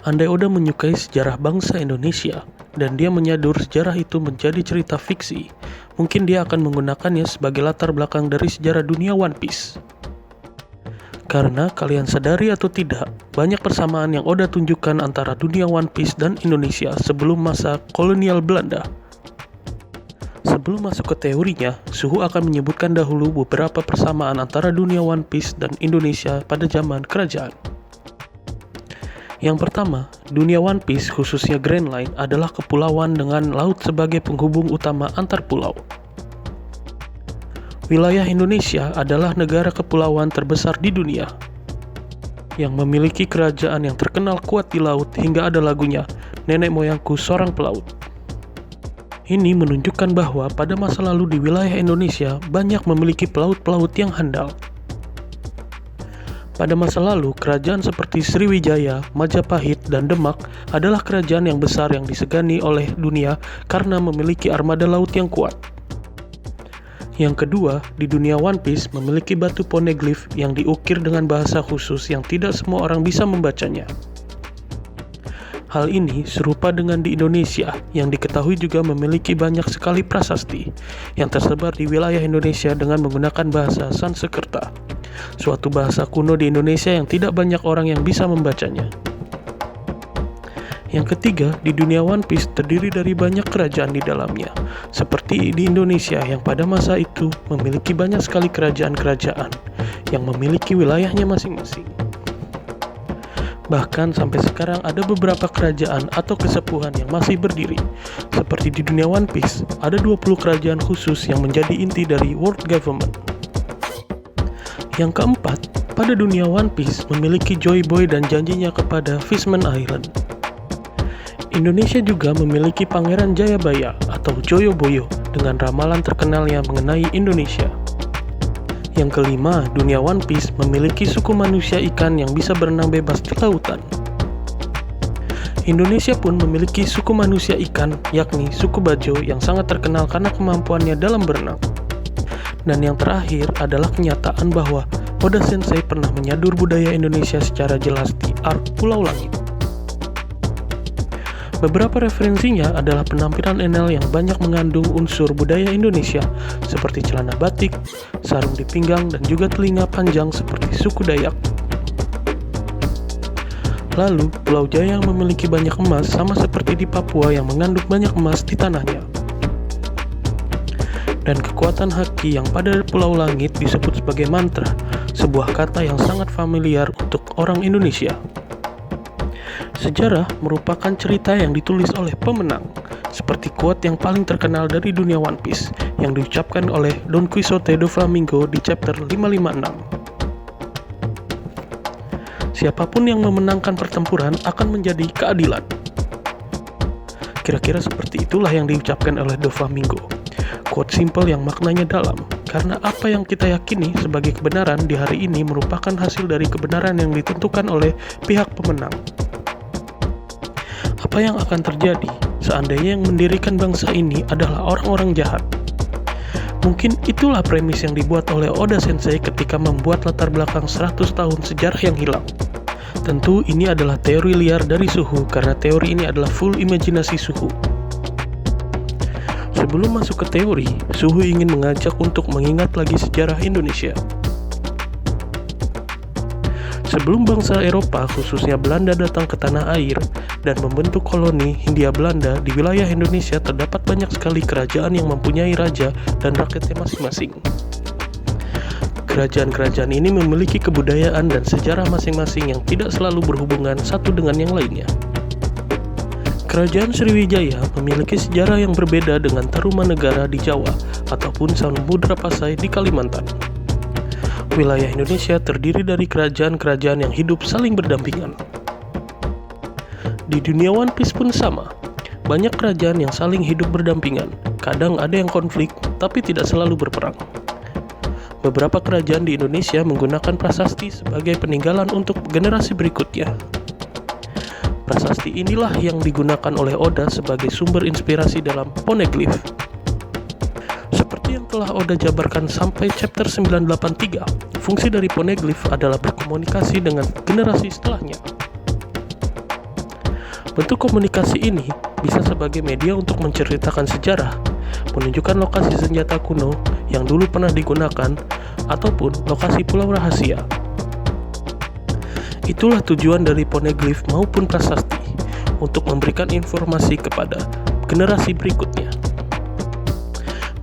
Andai Oda menyukai sejarah bangsa Indonesia, dan dia menyadur sejarah itu menjadi cerita fiksi, mungkin dia akan menggunakannya sebagai latar belakang dari sejarah dunia One Piece. Karena kalian sadari atau tidak, banyak persamaan yang Oda tunjukkan antara dunia One Piece dan Indonesia sebelum masa kolonial Belanda. Sebelum masuk ke teorinya, Suhu akan menyebutkan dahulu beberapa persamaan antara dunia One Piece dan Indonesia pada zaman kerajaan. Yang pertama, dunia One Piece khususnya Grand Line adalah kepulauan dengan laut sebagai penghubung utama antar pulau. Wilayah Indonesia adalah negara kepulauan terbesar di dunia, yang memiliki kerajaan yang terkenal kuat di laut hingga ada lagunya, "Nenek Moyangku Seorang Pelaut". Ini menunjukkan bahwa pada masa lalu di wilayah Indonesia banyak memiliki pelaut-pelaut yang handal. Pada masa lalu, kerajaan seperti Sriwijaya, Majapahit, dan Demak adalah kerajaan yang besar yang disegani oleh dunia karena memiliki armada laut yang kuat. Yang kedua, di dunia One Piece memiliki batu poneglyph yang diukir dengan bahasa khusus yang tidak semua orang bisa membacanya. Hal ini serupa dengan di Indonesia, yang diketahui juga memiliki banyak sekali prasasti yang tersebar di wilayah Indonesia dengan menggunakan bahasa Sanskerta, suatu bahasa kuno di Indonesia yang tidak banyak orang yang bisa membacanya. Yang ketiga, di dunia One Piece terdiri dari banyak kerajaan di dalamnya, seperti di Indonesia yang pada masa itu memiliki banyak sekali kerajaan-kerajaan yang memiliki wilayahnya masing-masing. Bahkan sampai sekarang ada beberapa kerajaan atau kesepuhan yang masih berdiri. Seperti di dunia One Piece, ada 20 kerajaan khusus yang menjadi inti dari world government. Yang keempat, pada dunia One Piece memiliki Joy Boy dan janjinya kepada Fishman Island. Indonesia juga memiliki Pangeran Jayabaya atau Joyoboyo dengan ramalan terkenalnya mengenai Indonesia. Yang kelima, dunia One Piece memiliki suku manusia ikan yang bisa berenang bebas di lautan. Indonesia pun memiliki suku manusia ikan, yakni suku Bajo yang sangat terkenal karena kemampuannya dalam berenang. Dan yang terakhir adalah kenyataan bahwa Oda Sensei pernah menyadur budaya Indonesia secara jelas di arc Pulau Langit. Beberapa referensinya adalah penampilan Enel yang banyak mengandung unsur budaya Indonesia seperti celana batik, sarung di pinggang, dan juga telinga panjang seperti suku Dayak. Lalu, Pulau Jaya yang memiliki banyak emas sama seperti di Papua yang mengandung banyak emas di tanahnya. Dan kekuatan haki yang pada Pulau Langit disebut sebagai mantra, sebuah kata yang sangat familiar untuk orang Indonesia. Sejarah merupakan cerita yang ditulis oleh pemenang, seperti quote yang paling terkenal dari dunia One Piece yang diucapkan oleh Don Quixote Doflamingo di chapter 556. Siapapun yang memenangkan pertempuran akan menjadi keadilan. Kira-kira seperti itulah yang diucapkan oleh Doflamingo. Quote simple yang maknanya dalam, karena apa yang kita yakini sebagai kebenaran di hari ini merupakan hasil dari kebenaran yang ditentukan oleh pihak pemenang. Apa yang akan terjadi seandainya yang mendirikan bangsa ini adalah orang-orang jahat? Mungkin itulah premis yang dibuat oleh Oda Sensei ketika membuat latar belakang 100 tahun sejarah yang hilang. Tentu ini adalah teori liar dari Suhu karena teori ini adalah full imajinasi Suhu. Sebelum masuk ke teori, Suhu ingin mengajak untuk mengingat lagi sejarah Indonesia. Sebelum bangsa Eropa, khususnya Belanda, datang ke tanah air dan membentuk koloni Hindia Belanda di wilayah Indonesia, terdapat banyak sekali kerajaan yang mempunyai raja dan rakyatnya masing-masing. Kerajaan-kerajaan ini memiliki kebudayaan dan sejarah masing-masing yang tidak selalu berhubungan satu dengan yang lainnya. Kerajaan Sriwijaya memiliki sejarah yang berbeda dengan Tarumanegara di Jawa ataupun Samudra Pasai di Kalimantan. Wilayah Indonesia terdiri dari kerajaan-kerajaan yang hidup saling berdampingan. Di dunia One Piece pun sama. Banyak kerajaan yang saling hidup berdampingan. Kadang ada yang konflik, tapi tidak selalu berperang. beberapa kerajaan di Indonesia menggunakan prasasti sebagai peninggalan untuk generasi berikutnya. Prasasti inilah yang digunakan oleh Oda sebagai sumber inspirasi dalam poneglyph. Seperti yang telah Oda jabarkan sampai chapter 983, fungsi dari poneglyph adalah berkomunikasi dengan generasi setelahnya. Bentuk komunikasi ini bisa sebagai media untuk menceritakan sejarah, menunjukkan lokasi senjata kuno yang dulu pernah digunakan, ataupun lokasi pulau rahasia. Itulah tujuan dari poneglyph maupun prasasti, untuk memberikan informasi kepada generasi berikutnya.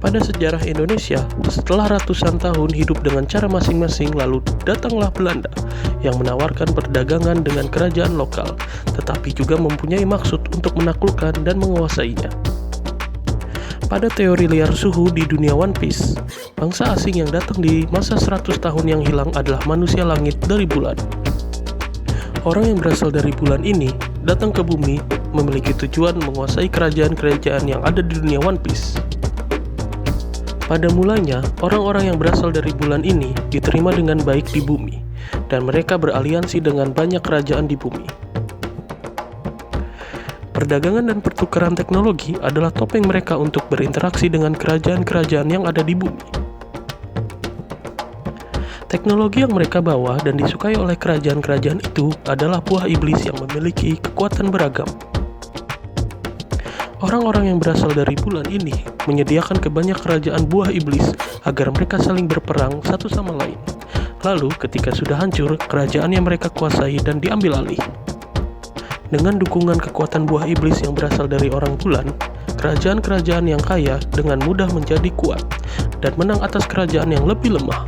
Pada sejarah Indonesia, setelah ratusan tahun hidup dengan cara masing-masing, lalu datanglah Belanda yang menawarkan perdagangan dengan kerajaan lokal, tetapi juga mempunyai maksud untuk menaklukkan dan menguasainya. Pada teori liar suhu di dunia One Piece, bangsa asing yang datang di masa 100 tahun yang hilang adalah manusia langit dari bulan. Orang yang berasal dari bulan ini datang ke bumi memiliki tujuan menguasai kerajaan-kerajaan yang ada di dunia One Piece. Pada mulanya, orang-orang yang berasal dari bulan ini diterima dengan baik di bumi, dan mereka beraliansi dengan banyak kerajaan di bumi. Perdagangan dan pertukaran teknologi adalah topeng mereka untuk berinteraksi dengan kerajaan-kerajaan yang ada di bumi. Teknologi yang mereka bawa dan disukai oleh kerajaan-kerajaan itu adalah buah iblis yang memiliki kekuatan beragam. Orang-orang yang berasal dari bulan ini menyediakan ke banyak kerajaan buah iblis agar mereka saling berperang satu sama lain. Lalu ketika sudah hancur, kerajaan yang mereka kuasai dan diambil alih. Dengan dukungan kekuatan buah iblis yang berasal dari orang bulan, kerajaan-kerajaan yang kaya dengan mudah menjadi kuat dan menang atas kerajaan yang lebih lemah.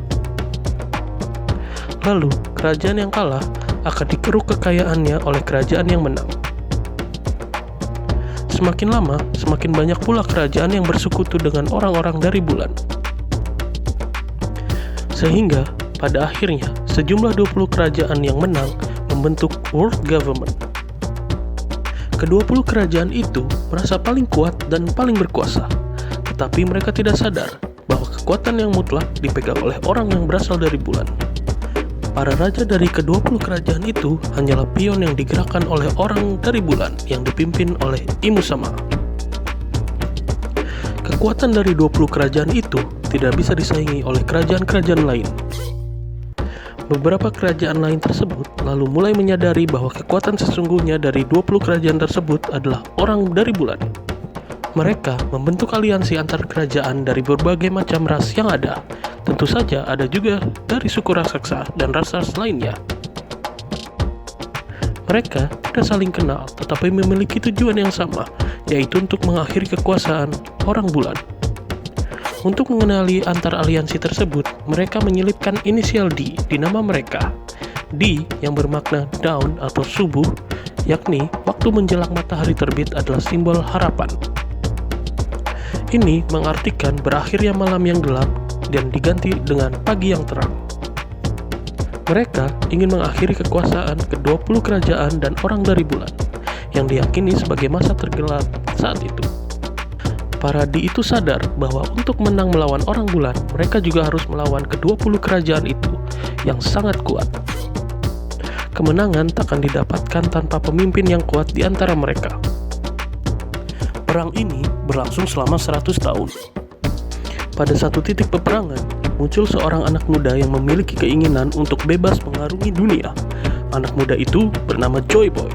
Lalu, kerajaan yang kalah akan dikeruk kekayaannya oleh kerajaan yang menang. Semakin lama, semakin banyak pula kerajaan yang bersekutu dengan orang-orang dari bulan. Sehingga, pada akhirnya, sejumlah 20 kerajaan yang menang membentuk World Government. Ke-20 kerajaan itu merasa paling kuat dan paling berkuasa, tetapi mereka tidak sadar bahwa kekuatan yang mutlak dipegang oleh orang yang berasal dari bulan. Para raja dari ke-20 kerajaan itu hanyalah pion yang digerakkan oleh orang dari bulan yang dipimpin oleh Imu Sama. Kekuatan dari 20 kerajaan itu tidak bisa disaingi oleh kerajaan-kerajaan lain. Beberapa kerajaan lain tersebut lalu mulai menyadari bahwa kekuatan sesungguhnya dari 20 kerajaan tersebut adalah orang dari bulan. Mereka membentuk aliansi antar kerajaan dari berbagai macam ras yang ada. Tentu saja ada juga dari suku raksasa dan ras-ras lainnya. Mereka tidak saling kenal, tetapi memiliki tujuan yang sama, yaitu untuk mengakhiri kekuasaan orang bulan. Untuk mengenali antar aliansi tersebut, mereka menyelipkan inisial D di nama mereka. D yang bermakna dawn atau subuh, yakni waktu menjelang matahari terbit adalah simbol harapan. Ini mengartikan berakhirnya malam yang gelap dan diganti dengan pagi yang terang. Mereka ingin mengakhiri kekuasaan ke-20 kerajaan dan orang dari bulan, yang diyakini sebagai masa tergelap saat itu. Para Di itu sadar bahwa untuk menang melawan orang bulan, mereka juga harus melawan ke-20 kerajaan itu yang sangat kuat. Kemenangan takkan didapatkan tanpa pemimpin yang kuat di antara mereka. Perang ini berlangsung selama 100 tahun. Pada satu titik peperangan, muncul seorang anak muda yang memiliki keinginan untuk bebas mengarungi dunia. Anak muda itu bernama Joy Boy.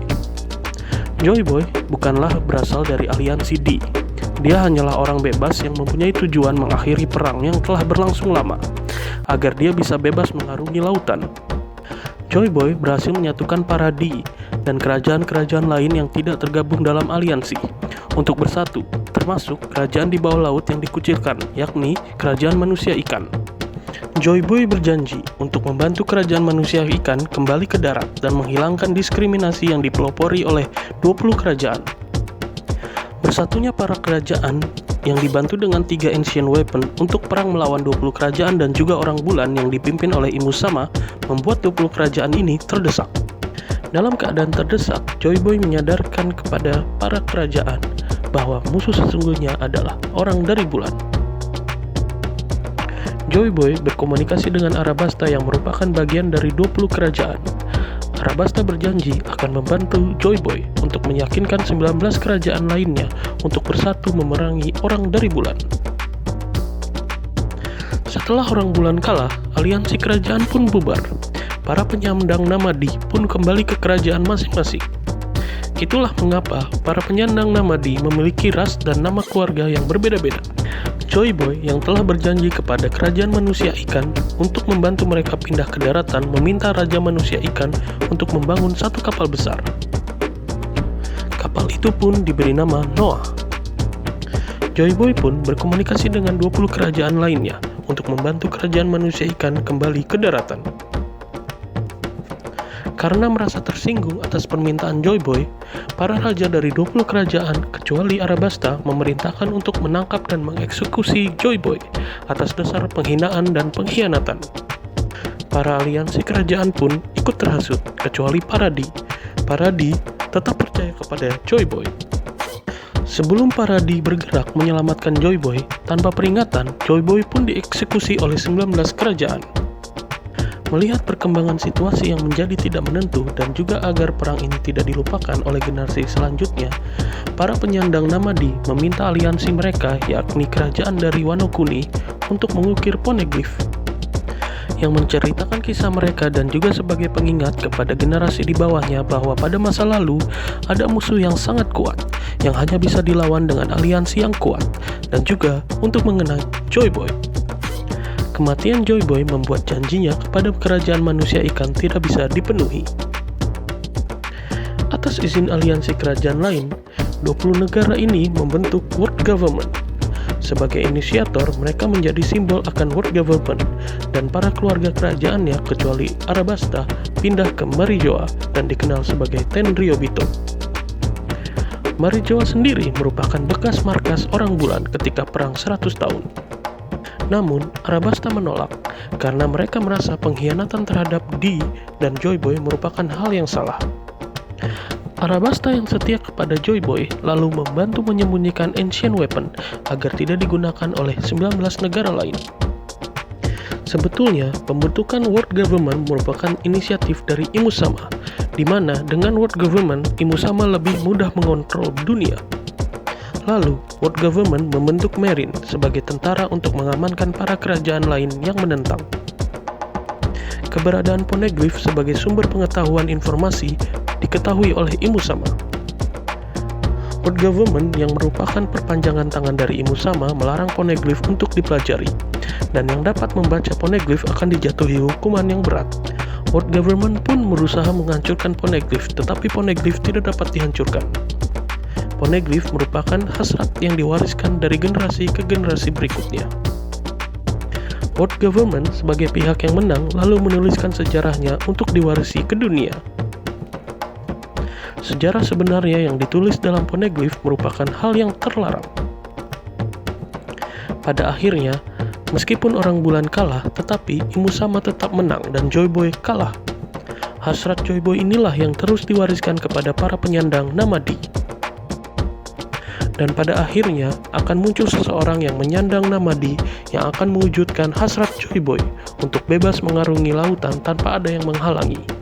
Joy Boy bukanlah berasal dari aliansi D. Dia hanyalah orang bebas yang mempunyai tujuan mengakhiri perang yang telah berlangsung lama, agar dia bisa bebas mengarungi lautan. Joy Boy berhasil menyatukan para D dan kerajaan-kerajaan lain yang tidak tergabung dalam aliansi untuk bersatu, termasuk kerajaan di bawah laut yang dikucilkan, yakni kerajaan manusia ikan. Joy Boy berjanji untuk membantu kerajaan manusia ikan kembali ke darat dan menghilangkan diskriminasi yang dipelopori oleh 20 kerajaan. Bersatunya para kerajaan yang dibantu dengan 3 ancient weapon untuk perang melawan 20 kerajaan dan juga orang bulan yang dipimpin oleh Imu Sama membuat 20 kerajaan ini terdesak. Dalam keadaan terdesak, Joy Boy menyadarkan kepada para kerajaan bahwa musuh sesungguhnya adalah orang dari bulan. Joy Boy berkomunikasi dengan Arabasta yang merupakan bagian dari 20 kerajaan. Arabasta berjanji akan membantu Joy Boy untuk meyakinkan 19 kerajaan lainnya untuk bersatu memerangi orang dari bulan. Setelah orang bulan kalah, aliansi kerajaan pun bubar. Para penyandang Namadi pun kembali ke kerajaan masing-masing. Itulah mengapa para penyandang Namadi memiliki ras dan nama keluarga yang berbeda-beda. Joy Boy yang telah berjanji kepada kerajaan manusia ikan untuk membantu mereka pindah ke daratan meminta Raja Manusia Ikan untuk membangun satu kapal besar. Kapal itu pun diberi nama Noah. Joy Boy pun berkomunikasi dengan 20 kerajaan lainnya untuk membantu kerajaan manusia ikan kembali ke daratan. Karena merasa tersinggung atas permintaan Joy Boy, para raja dari 20 kerajaan kecuali Arabasta memerintahkan untuk menangkap dan mengeksekusi Joy Boy atas dasar penghinaan dan pengkhianatan. Para aliansi kerajaan pun ikut terhasut kecuali Paradis. Paradis tetap percaya kepada Joy Boy. Sebelum Paradis bergerak menyelamatkan Joy Boy, tanpa peringatan, Joy Boy pun dieksekusi oleh 19 kerajaan. Melihat perkembangan situasi yang menjadi tidak menentu dan juga agar perang ini tidak dilupakan oleh generasi selanjutnya, para penyandang Namadi meminta aliansi mereka, yakni kerajaan dari Wano Kuni, untuk mengukir poneglyph yang menceritakan kisah mereka dan juga sebagai pengingat kepada generasi di bawahnya bahwa pada masa lalu ada musuh yang sangat kuat yang hanya bisa dilawan dengan aliansi yang kuat, dan juga untuk mengenang Joy Boy. Kematian Joy Boy membuat janjinya kepada kerajaan manusia ikan tidak bisa dipenuhi. Atas izin aliansi kerajaan lain, 20 negara ini membentuk World Government. Sebagai inisiator, mereka menjadi simbol akan World Government, dan para keluarga kerajaannya kecuali Arabasta pindah ke Marijoa dan dikenal sebagai Tenryubito. Marijoa sendiri merupakan bekas markas orang bulan ketika perang 100 tahun. Namun, Arabasta menolak karena mereka merasa pengkhianatan terhadap Dee dan Joy Boy merupakan hal yang salah. Arabasta yang setia kepada Joy Boy lalu membantu menyembunyikan Ancient Weapon agar tidak digunakan oleh 19 negara lain. Sebetulnya, pembentukan World Government merupakan inisiatif dari Imusama, di mana dengan World Government, Imusama lebih mudah mengontrol dunia. Lalu, World Government membentuk Marine sebagai tentara untuk mengamankan para kerajaan lain yang menentang. Keberadaan poneglyph sebagai sumber pengetahuan informasi diketahui oleh Imusama. World Government yang merupakan perpanjangan tangan dari Imusama melarang poneglyph untuk dipelajari, dan yang dapat membaca poneglyph akan dijatuhi hukuman yang berat. World Government pun berusaha menghancurkan poneglyph, tetapi poneglyph tidak dapat dihancurkan. Poneglyph merupakan hasrat yang diwariskan dari generasi ke generasi berikutnya. World Government sebagai pihak yang menang lalu menuliskan sejarahnya untuk diwarisi ke dunia. Sejarah sebenarnya yang ditulis dalam poneglyph merupakan hal yang terlarang. Pada akhirnya, meskipun orang bulan kalah, tetapi Imusama tetap menang dan Joy Boy kalah. Hasrat Joy Boy inilah yang terus diwariskan kepada para penyandang Namadi. Dan pada akhirnya akan muncul seseorang yang menyandang Namadi yang akan mewujudkan hasrat Joy Boy untuk bebas mengarungi lautan tanpa ada yang menghalangi.